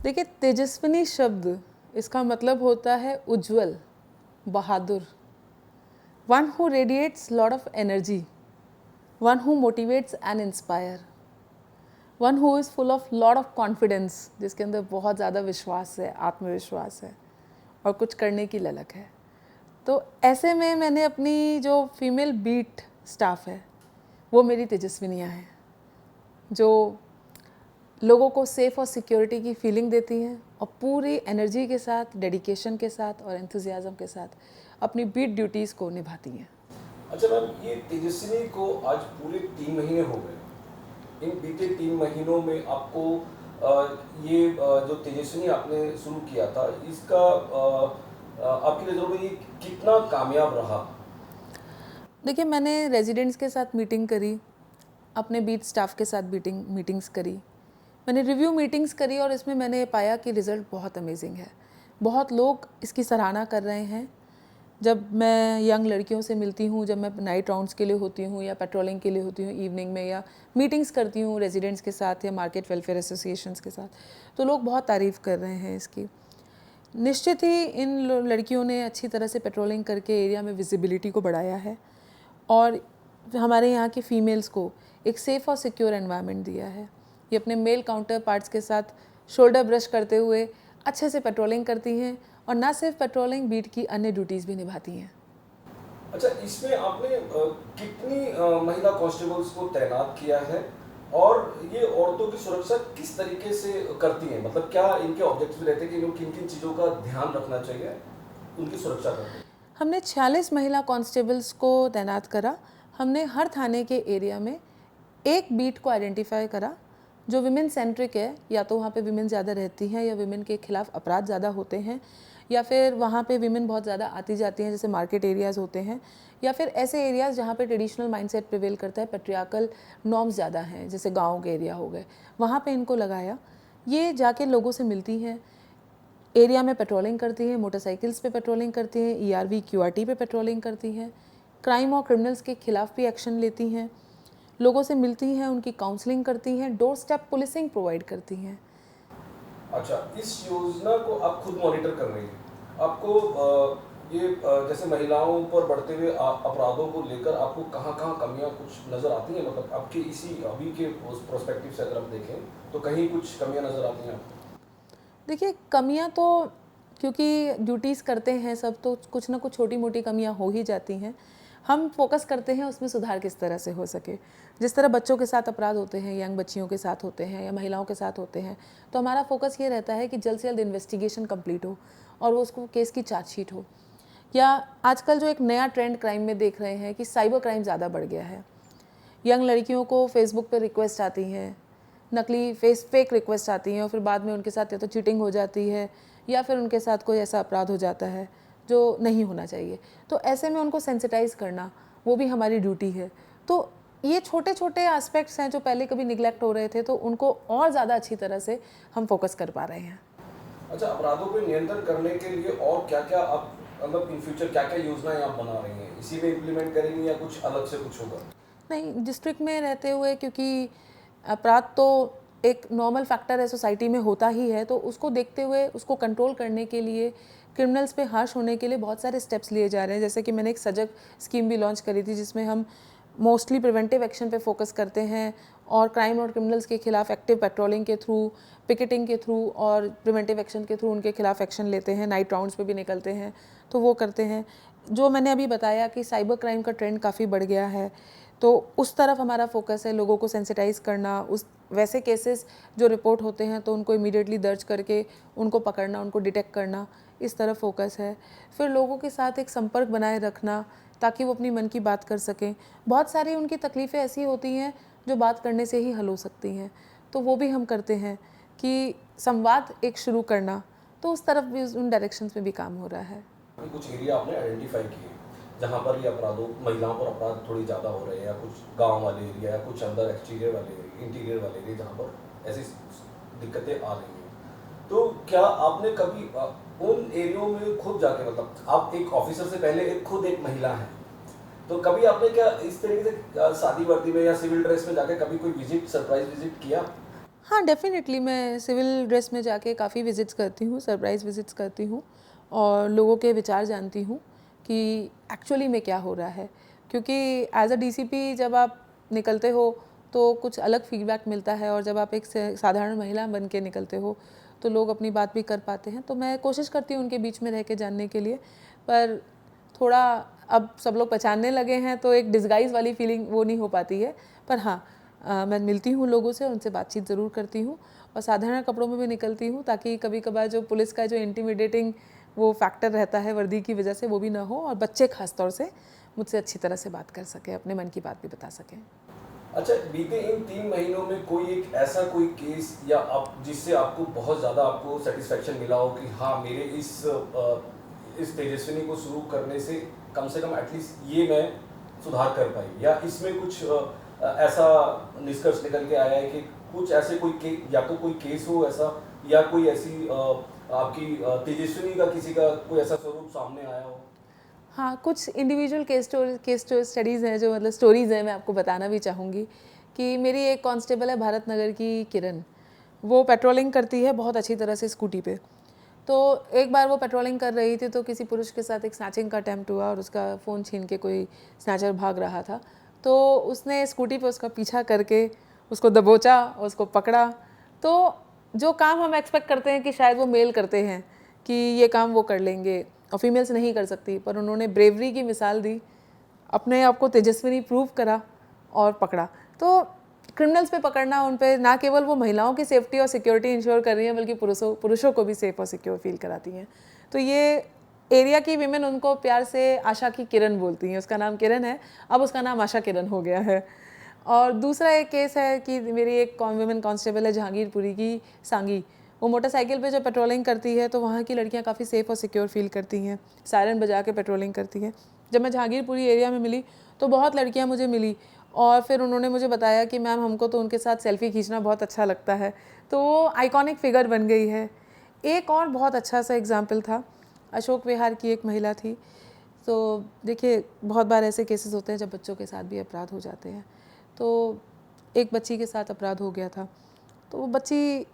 देखिए, तेजस्विनी शब्द इसका मतलब होता है उज्जवल, बहादुर, one who radiates lot of energy, one who motivates and inspire, one who is full of lot of confidence, जिसके अंदर बहुत ज़्यादा विश्वास है, आत्मविश्वास है और कुछ करने की ललक है। तो ऐसे में मैंने अपनी जो फीमेल बीट स्टाफ है वो मेरी तेजस्विनियाँ हैं, जो लोगों को सेफ़ और सिक्योरिटी की फीलिंग देती हैं और पूरी एनर्जी के साथ, डेडिकेशन के साथ और एंथुजियाज़म के साथ अपनी बीट ड्यूटीज़ को निभाती हैं। अच्छा मैम, ये तेजस्विनी को आज पूरे 3 महीने हो गए। इन बीते 3 महीनों में आपको जो तेजस्विनी आपने शुरू किया था, इसका आपकी नज़रों में ये कितना कामयाब रहा? देखिए, मैंने रेजिडेंट्स के साथ मीटिंग करी, अपने बीट स्टाफ के साथ मीटिंग्स करी, मैंने रिव्यू मीटिंग्स करी और इसमें मैंने पाया कि रिज़ल्ट बहुत अमेजिंग है। बहुत लोग इसकी सराहना कर रहे हैं। जब मैं यंग लड़कियों से मिलती हूँ, जब मैं नाइट राउंड्स के लिए होती हूँ या पेट्रोलिंग के लिए होती हूँ इवनिंग में, या मीटिंग्स करती हूँ रेजिडेंट्स के साथ या मार्केट वेलफेयर एसोसिएशंस के साथ, तो लोग बहुत तारीफ़ कर रहे हैं इसकी। निश्चित ही इन लड़कियों ने अच्छी तरह से पेट्रोलिंग करके एरिया में विजिबिलिटी को बढ़ाया है और हमारे यहाँ की फ़ीमेल्स को एक सेफ़ और सिक्योर एनवायरनमेंट दिया है। ये अपने मेल काउंटर पार्ट्स के साथ शोल्डर ब्रश करते हुए अच्छे से पेट्रोलिंग करती हैं और ना सिर्फ पेट्रोलिंग, बीट की अन्य ड्यूटीज़ भी निभाती हैं। अच्छा, इसमें आपने कितनी महिला कांस्टेबल्स को तैनात किया है और ये औरतों की सुरक्षा किस तरीके से करती हैं? मतलब क्या इनके ऑब्जेक्टिव रहते हैं कि इन्हें किन-किन चीज़ों का ध्यान रखना चाहिए उनकी सुरक्षा करने में? हमने 46 महिला कांस्टेबल्स को तैनात करा। हमने हर थाने के एरिया में एक बीट को आइडेंटिफाई करा जो विमेन सेंट्रिक है, या तो वहाँ पे विमेन ज़्यादा रहती हैं या विमेन के खिलाफ अपराध ज़्यादा होते हैं, या फिर वहाँ पे विमेन बहुत ज़्यादा आती जाती हैं, जैसे मार्केट एरियाज़ होते हैं, या फिर ऐसे एरियाज़ जहाँ पे ट्रेडिशनल माइंडसेट प्रिवेल करता है, पेट्रियार्कल नॉर्म्स ज़्यादा हैं, जैसे गाँव के एरिया हो गए, वहाँ पे इनको लगाया। ये जाके लोगों से मिलती हैं, एरिया में पेट्रोलिंग करती हैं, मोटरसाइकिल्स पे पेट्रोलिंग करती हैं, ERV QRT पे पेट्रोलिंग करती हैं, क्राइम और क्रिमिनल्स के खिलाफ भी एक्शन लेती हैं, लोगों से मिलती हैं, उनकी काउंसलिंग करती हैं, डोर स्टेप पुलिसिंग प्रोवाइड करती हैं। अच्छा, इस योजना को आप खुद मॉनिटर कर रही हैं। आपको जैसे महिलाओं पर बढ़ते हुए अपराधों को लेकर आपको कहाँ-कहाँ कमियां कुछ नज़र आती हैं? मतलब आपके इसी अभी के प्रोस्पेक्टिव से अगर हम देखें तो कहीं कुछ कमियां नज़र आती हैं आपको? देखिए, कमियां तो क्योंकि ड्यूटीज़ करते हैं सब, तो कुछ ना कुछ छोटी मोटी कमियां हो ही जाती हैं। हम फोकस करते हैं उसमें सुधार किस तरह से हो सके। जिस तरह बच्चों के साथ अपराध होते हैं, यंग बच्चियों के साथ होते हैं या महिलाओं के साथ होते हैं, तो हमारा फोकस ये रहता है कि जल्द से जल्द इन्वेस्टिगेशन कंप्लीट हो और वो उसको केस की चार्जशीट हो। या आजकल जो एक नया ट्रेंड क्राइम में देख रहे हैं कि साइबर क्राइम ज़्यादा बढ़ गया है। यंग लड़कियों को फेसबुक पे रिक्वेस्ट आती हैं, नकली फेक रिक्वेस्ट आती हैं और फिर बाद में उनके साथ या तो चीटिंग हो जाती है या फिर उनके साथ कोई ऐसा अपराध हो जाता है जो नहीं होना चाहिए। तो ऐसे में उनको सेंसिटाइज़ करना वो भी हमारी ड्यूटी है। तो ये छोटे छोटे एस्पेक्ट्स हैं जो पहले कभी निगलेक्ट हो रहे थे, तो उनको और ज़्यादा अच्छी तरह से हम फोकस कर पा रहे हैं। अच्छा, अपराधों पे नियंत्रण करने के लिए और क्या-क्या आप मतलब इन फ्यूचर क्या-क्या योजनाएं आप बना रही हैं? इसी में इम्प्लीमेंट करेंगी या कुछ अलग से कुछ होगा? नहीं, डिस्ट्रिक्ट में रहते हुए, क्योंकि अपराध तो एक नॉर्मल फैक्टर है, सोसाइटी में होता ही है, तो उसको देखते हुए उसको कंट्रोल करने के लिए, क्रिमिनल्स पे हार्श होने के लिए बहुत सारे स्टेप्स लिए जा रहे हैं। जैसे कि मैंने एक सजग स्कीम भी लॉन्च करी थी जिसमें हम मोस्टली प्रिवेंटिव एक्शन पे फोकस करते हैं और क्राइम और क्रिमिनल्स के खिलाफ एक्टिव पेट्रोलिंग के थ्रू, पिकेटिंग के थ्रू और प्रिवेंटिव एक्शन के थ्रू उनके खिलाफ एक्शन लेते हैं। नाइट राउंड्स पे भी निकलते हैं, तो वो करते हैं। जो मैंने अभी बताया कि साइबर क्राइम का ट्रेंड काफ़ी बढ़ गया है, तो उस तरफ हमारा फोकस है, लोगों को सेंसिटाइज़ करना, उस वैसे केसेस जो रिपोर्ट होते हैं तो उनको इमीडिएटली दर्ज करके उनको पकड़ना, उनको डिटेक्ट करना, इस तरफ फोकस है। फिर लोगों के साथ एक संपर्क बनाए रखना ताकि वो अपनी मन की बात कर सकें। बहुत सारी उनकी तकलीफ़ें ऐसी होती हैं जो बात करने से ही हल हो सकती हैं, तो वो भी हम करते हैं कि संवाद एक शुरू करना, तो उस तरफ भी, उन डायरेक्शंस में भी काम हो रहा है। कुछ एरिया आपने आइडेंटिफाई किए जहाँ पर ये अपराधों महिलाओं पर अपराध थोड़ी ज़्यादा हो रहे हैं, या कुछ गांव वाले एरिया या कुछ अंदर एक्सटीरियर वाले इंटीरियर वाले एरिया जहाँ पर ऐसी दिक्कतें आ रही हैं, तो क्या आपने कभी उन एरियो में खुद जाके, मतलब आप एक ऑफिसर से पहले एक खुद एक महिला हैं, तो कभी आपने क्या इस तरीके से शादी वर्दी में या सिविल ड्रेस में जाके कभी कोई विजिट, सरप्राइज विजिट किया? हाँ, डेफ़िनेटली मैं सिविल ड्रेस में जाके काफ़ी विज़िट्स करती हूँ, सरप्राइज़ विज़िट्स करती हूँ और लोगों के विचार जानती हूँ कि एक्चुअली में क्या हो रहा है। क्योंकि एज़ अ डीसीपी जब आप निकलते हो तो कुछ अलग फीडबैक मिलता है और जब आप एक साधारण महिला बन के निकलते हो तो लोग अपनी बात भी कर पाते हैं। तो मैं कोशिश करती हूँ उनके बीच में रह के जानने के लिए, पर थोड़ा अब सब लोग पहचानने लगे हैं तो एक डिस्गाइज़ वाली फीलिंग वो नहीं हो पाती है। पर हाँ, मैं मिलती हूँ लोगों से, उनसे बातचीत ज़रूर करती हूँ और साधारण कपड़ों में भी निकलती हूँ ताकि कभी कभार जो पुलिस का जो इंटिमिडेटिंग वो फैक्टर रहता है वर्दी की वजह से वो भी ना हो और बच्चे खास तौर से मुझसे अच्छी तरह से बात कर सकें, अपने मन की बात भी बता सकें। अच्छा, बीते इन 3 महीनों में कोई एक ऐसा कोई केस या आप जिससे आपको बहुत ज़्यादा आपको सेटिस्फेक्शन मिला हो कि हाँ, मेरे इस तेजस्विनी को शुरू करने से कम एटलीस्ट ये मैं सुधार कर पाई, या इसमें कुछ ऐसा निष्कर्ष निकल के आया है कि कुछ ऐसे या तो कोई केस हो ऐसा, या कोई ऐसी आपकी तेजस्विनी का किसी का कोई ऐसा स्वरूप सामने आया हो? हाँ, कुछ इंडिविजुअल केस स्टडीज़ हैं जो मतलब स्टोरीज़ हैं, मैं आपको बताना भी चाहूँगी कि मेरी एक कांस्टेबल है भारत नगर की किरण, वो पेट्रोलिंग करती है बहुत अच्छी तरह से स्कूटी पे। तो एक बार वो पेट्रोलिंग कर रही थी तो किसी पुरुष के साथ एक स्नैचिंग का अटेम्प्ट हुआ और उसका फ़ोन छीन के कोई स्नैचर भाग रहा था। तो उसने स्कूटी पे उसका पीछा करके उसको दबोचा और उसको पकड़ा। तो जो काम हम एक्सपेक्ट करते हैं कि शायद वो मेल करते हैं कि ये काम वो कर लेंगे और फीमेल्स नहीं कर सकती, पर उन्होंने ब्रेवरी की मिसाल दी, अपने आप को तेजस्विनी प्रूव करा और पकड़ा। तो क्रिमिनल्स पे पकड़ना, उन पे ना केवल वो महिलाओं की सेफ्टी और सिक्योरिटी इंश्योर कर रही हैं बल्कि पुरुषों को भी सेफ और सिक्योर फील कराती हैं। तो ये एरिया की विमेन उनको प्यार से आशा की किरण बोलती हैं। उसका नाम किरण है, अब उसका नाम आशा किरण हो गया है। और दूसरा एक केस है कि मेरी एक विमेन कांस्टेबल है जहांगीरपुरी की, सांगी। वो मोटरसाइकिल पे जब पेट्रोलिंग करती है तो वहाँ की लड़कियाँ काफ़ी सेफ़ और सिक्योर फील करती हैं, सायरन बजा के पेट्रोलिंग करती हैं। जब मैं जहांगीरपुरी एरिया में मिली तो बहुत लड़कियाँ मुझे मिली और फिर उन्होंने मुझे बताया कि मैम हमको तो उनके साथ सेल्फ़ी खींचना बहुत अच्छा लगता है। तो वो आइकॉनिक फ़िगर बन गई है। एक और बहुत अच्छा सा एग्ज़ाम्पल था, अशोक विहार की एक महिला थी। तो देखिए, बहुत बार ऐसे केसेस होते हैं जब बच्चों के साथ भी अपराध हो जाते हैं। तो एक बच्ची के साथ अपराध हो गया था, तो वो बच्ची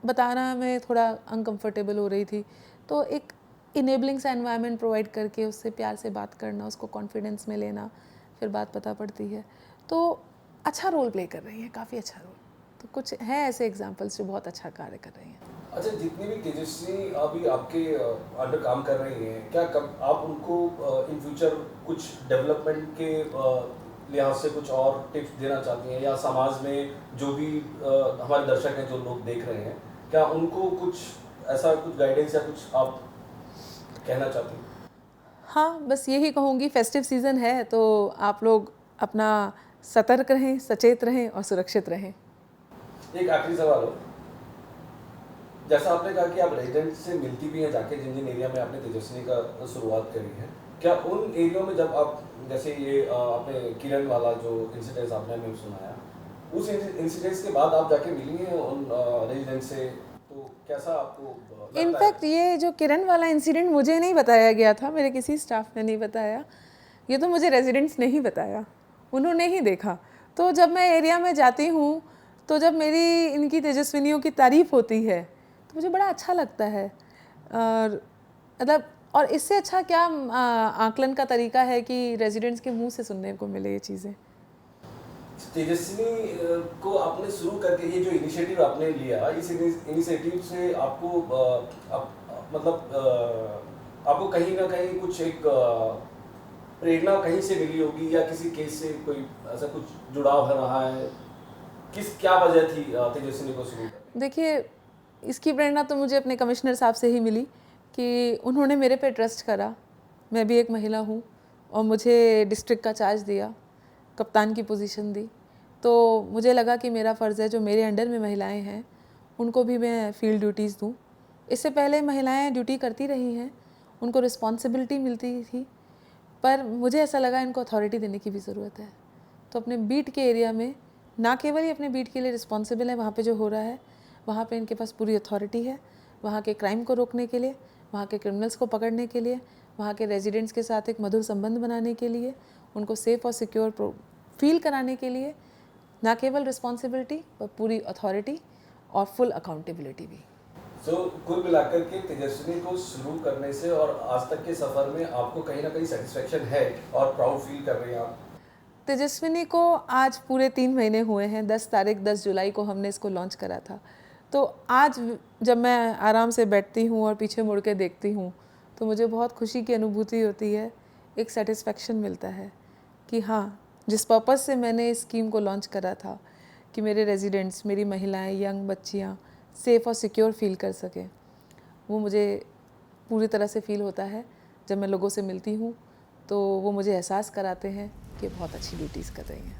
बताना में थोड़ा अनकंफर्टेबल हो रही थी। तो एक इनेबलिंग सा एनवायरनमेंट प्रोवाइड करके उससे प्यार से बात करना, उसको कॉन्फिडेंस में लेना, फिर बात पता पड़ती है। तो अच्छा रोल प्ले कर रही है, काफ़ी अच्छा रोल। तो कुछ हैं ऐसे एग्जांपल्स जो बहुत अच्छा कार्य कर रही हैं। अच्छा, जितनी भी तेजस्वी अभी आपके अंडर काम कर रही हैं, क्या कब आप उनको इन फ्यूचर कुछ डेवलपमेंट के लिहाज से कुछ और टिप्स देना चाहती हैं, या समाज में जो भी हमारे दर्शक हैं, जो लोग देख रहे हैं, क्या उनको कुछ ऐसा कुछ गाइडेंस या कुछ आप कहना चाहती हैं? हाँ, बस यही कहूँगी, फेस्टिव सीज़न है तो आप लोग अपना सतर्क रहें, सचेत रहें और सुरक्षित रहें। एक आखिरी सवाल हो, जैसा आपने कहा कि आप रेजिडेंट से मिलती भी हैं जाके, जिन जिन एरिया में आपने तेजस्विनी का शुरुआत करी है, क्या उन एरिया में जब आप, जैसे ये आपने किरण वाला जो इंसिडेंस आपने हमें सुनाया, उस इंसिडेंस के बाद आप जाके मिली हैं उन रेजिडेंट से, तो कैसा आपको लगता है? इनफैक्ट ये जो किरण वाला इंसिडेंट मुझे नहीं बताया गया था, मेरे किसी स्टाफ ने नहीं बताया, ये तो मुझे रेजिडेंट्स ने ही बताया, उन्होंने ही देखा। तो जब मैं एरिया में जाती हूँ तो जब मेरी इनकी तेजस्विनियों की तारीफ़ होती है तो मुझे बड़ा अच्छा लगता है। और मतलब, और इससे अच्छा क्या आकलन का तरीका है कि रेजिडेंट्स के मुंह से सुनने को मिले ये चीज़ें। तेजस्विनी को आपने शुरू करके ये जो इनिशिएटिव आपने लिया, इस इनिशिएटिव से आपको आपको कहीं ना कहीं कुछ एक प्रेरणा कहीं से मिली होगी, या किसी केस से कोई ऐसा कुछ जुड़ाव है रहा है, क्या वजह थी तेजस्विनी को शुरू करने? देखिए, इसकी प्रेरणा तो मुझे अपने कमिश्नर साहब से ही मिली कि उन्होंने मेरे पे ट्रस्ट करा। मैं भी एक महिला हूँ और मुझे डिस्ट्रिक्ट का चार्ज दिया, कप्तान की पोजीशन दी। तो मुझे लगा कि मेरा फ़र्ज़ है, जो मेरे अंडर में महिलाएं हैं उनको भी मैं फील्ड ड्यूटीज़ दूँ। इससे पहले महिलाएं ड्यूटी करती रही हैं, उनको रिस्पॉन्सिबिलिटी मिलती थी, पर मुझे ऐसा लगा इनको अथॉरिटी देने की भी ज़रूरत है। तो अपने बीट के एरिया में ना केवल ही अपने बीट के लिए रिस्पॉन्सिबल है, वहाँ पे जो हो रहा है वहाँ पे इनके पास पूरी अथॉरिटी है, वहाँ के क्राइम को रोकने के लिए, वहाँ के क्रिमिनल्स को पकड़ने के लिए, वहाँ के रेजिडेंट्स के साथ एक मधुर संबंध बनाने के लिए, उनको सेफ़ और सिक्योर फील कराने के लिए, ना केवल रिस्पॉन्सिबिलिटी पर पूरी अथॉरिटी और फुल अकाउंटेबिलिटी भी। कुल मिलाकर के तेजस्विनी को शुरू करने से और आज तक के सफ़र में आपको कहीं ना कहीं सेटिस्फेक्शन है और प्राउड फील कर रहे हैं आप? तेजस्विनी को आज पूरे 3 महीने हुए हैं। 10 जुलाई को हमने इसको लॉन्च करा था। तो आज जब मैं आराम से बैठती हूँ और पीछे मुड़ के देखती हूँ तो मुझे बहुत खुशी की अनुभूति होती है, एक सेटिस्फेक्शन मिलता है कि हाँ, जिस पर्पस से मैंने इस स्कीम को लॉन्च करा था कि मेरे रेजिडेंट्स, मेरी महिलाएं, यंग बच्चियाँ सेफ़ और सिक्योर फील कर सकें, वो मुझे पूरी तरह से फ़ील होता है। जब मैं लोगों से मिलती हूँ तो वो मुझे एहसास कराते हैं कि बहुत अच्छी ड्यूटीज़ कर रही हैं।